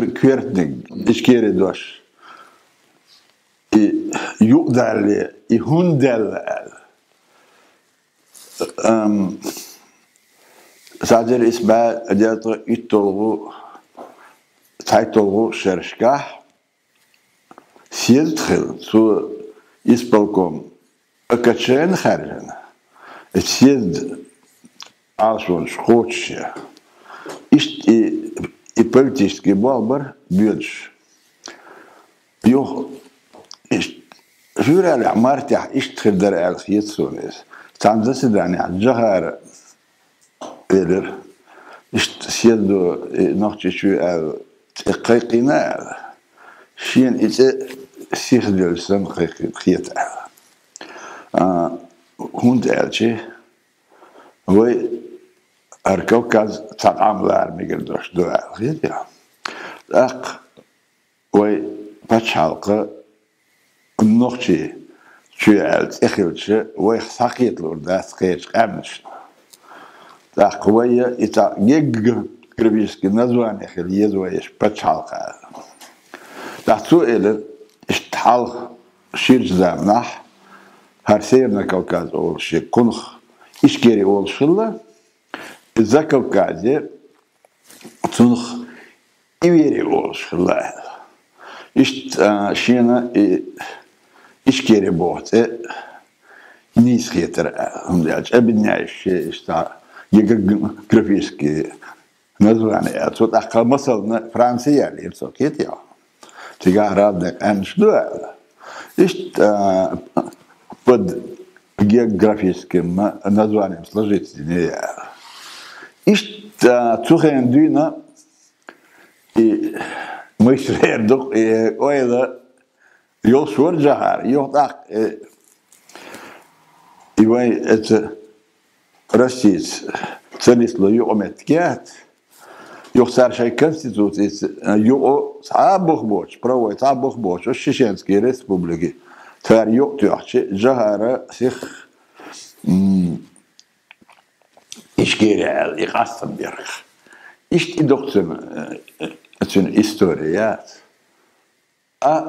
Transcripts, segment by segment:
квертник, ичкери дош. И юдали, и хундел. Sadece isme ediyatı ittolgu, taytolgu şerşkah, сьездхил, су исполком, акачен харжен, съезд алшон шкотше, и политический балбар бюдж. Йох, жюрали мартях иштхил дар ал съездсонес, там заседание джахар элер, съезду ночи чу ал текайкина, شين إذا سيخدل سن خيط هون تعالشي هو الكوكاز تقام لار ميقدرش دعاء خيط يا أق هو باتش حلقة النقطة شو عالت إخيلش هو ساقيت لور داس خيرش قامش أق هو إتا جيج كربيسكي نزوان إخيل يزويش باتش حلقة dazu istahal şir zamnah her seyrna Kavkaz oluşu konuh işgeri oluşulla za Kavkaz'ı tunuh iveri oluşulla şina işgeri boğte nis yeter umdaç abinyaş işte geografiski nazvane тут akılmasal Fransa'ya yersoket ya Тига радник эншдуэл. Ишт под географическим названием сложительный. Ишт цухен дюна и мыслердук и ойла йол шварджахар, йол так и вай это россиец целисло юометкет. يختار شيء كونستитуции يو صعب بخبوش بروي صعب بخبوش الشيشنسكي ريسبوبليكي تار يو تيحشي جهارة سيخ إشكيري على يقصد بيرخ إشتي دكتور تون إستوريات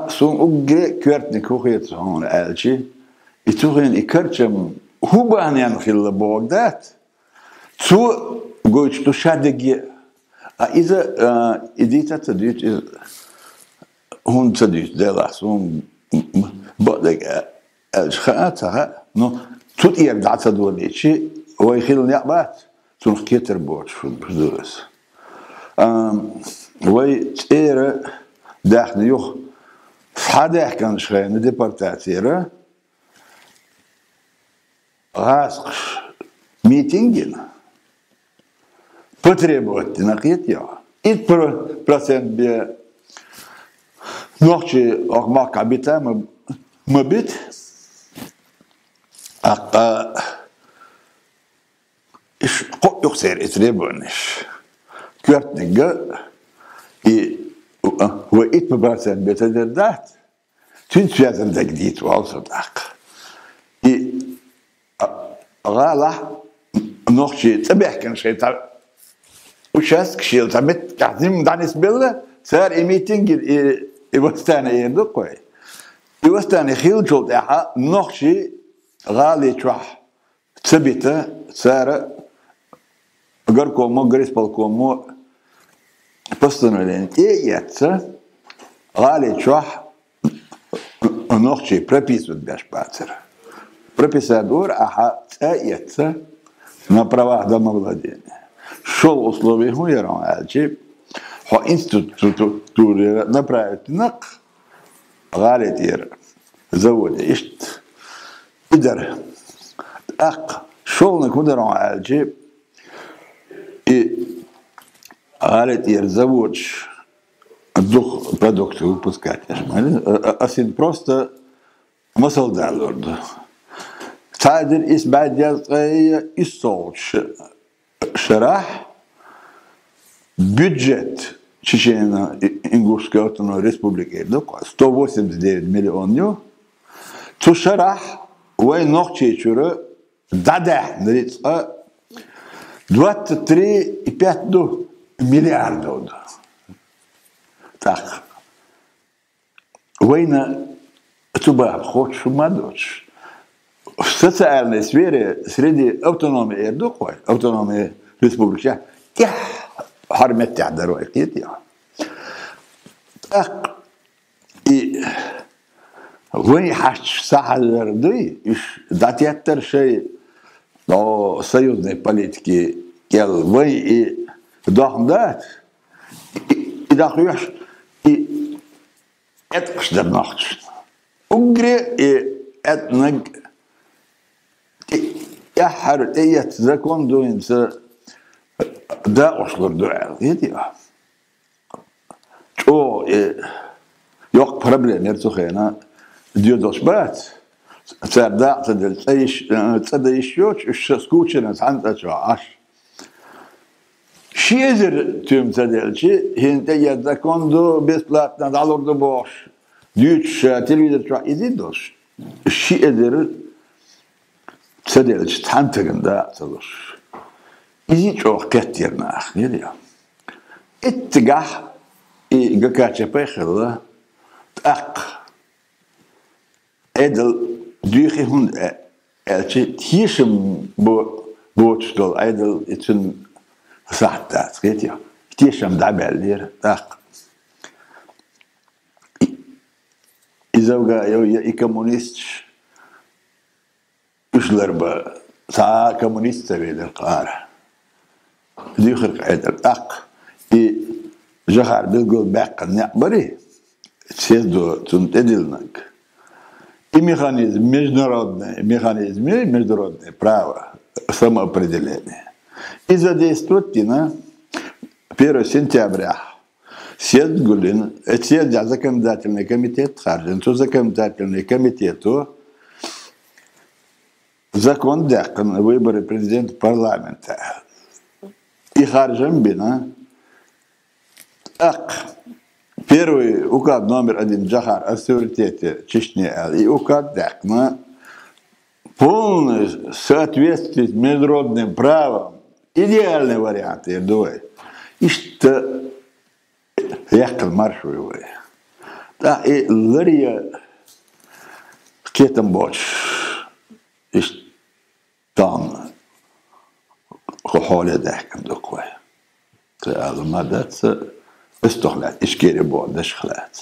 سون أجري كورتني كوخيت هون ألشي يتوخين يكرتشم هو بانيان خيل بوغدات تو قويش تو شادقي إذا إديتا تديت هون تديت دلاس هون بدك الشخاتها نو توت يبدأ تدور شيء ويخيل نعبات تنخكتر بوش في البردوس ويتيرا داخل يوخ صحادة كان شخين ديبارتاتيرا غاسقش ميتينجين потребовать нақиет я. И процент бе ночи ахмак обитаем мобит иш юксер итребониш квартнига и وإيت процент бетадердат тин связан дагдит والصدق и غالا ночи تبع كان شيء وشاس كشيل تمت كعزيم دانيس بيلا صار إيميتينج يوستاني يندقوي يوستاني خيل جولد إحا نخشي غالي تروح ثبته صار غركم غريس بالكم بستنولين ياتسا غالي تروح نخشي прописывать باش باتر прописадор إحا ياتسا на правах домовладения шел условия хуером, альчи, хо институтуре направить нак, галетир, заводе, ишт, идар, ак, шел на кудером, альчи, и галетир, заводч, дух продукты выпускать, асин просто масалдалорду. Тайдер избадят из солч. شرح бюджет Чечено-Ингушской автономной республики 189 миллионов, то шарах войнах чечура дада 23,5 миллиардов. Так. Война туда хочешь умадочь. В социальной сфере среди автономии Эрдухой, автономии республики, я хармеття дорой, я. Так. И вы хаш сахалерды, иш датяттер шей до союзной политики кел вы и дохндат, и дохуешь, и это что ночь. Угре и это я хард эйт закон дуинса да ошлор дуэл, видите? О, yok problem ertuğena diyoruz bat. Serda tsada işiyor, skuçena santa çaş. Şiir tüm tsadelci hinte yadda kondu besplatna dalordu boş. Düç televizyon çok izidos. Şiir tsadelci tantagında tsalır. İzi çok kettirna, ne diyor? İttigah GKCP خلا أق أدل ديخي هون ألشي تيشم بوتشتول أدل إتن صحتات كيتيا تيشم دعبال دير أق إذا وقع يا كومونيست إشلر با سا كومونيست تبيد القارة ديخر أدل أق Жахар билгул бәккан нәкбари, сезду цунтедилнак. И международное право самоопределения. И задействовать на 1 сентября съезд Гулин, съезд законодательный комитет, Харжинцу законодательный комитету, закон дәккан выборы президента парламента. И Харжин бина первый указ номер 1 Джахар о суверенитете Чечни и указ на полное соответствие с международным правом, идеальный вариант, я думаю. И что ехал маршруевый. Да, и лария кетом боч. И там хохоля дехкам докой. Это мадаться استخلات إشكالي بعد إشخلات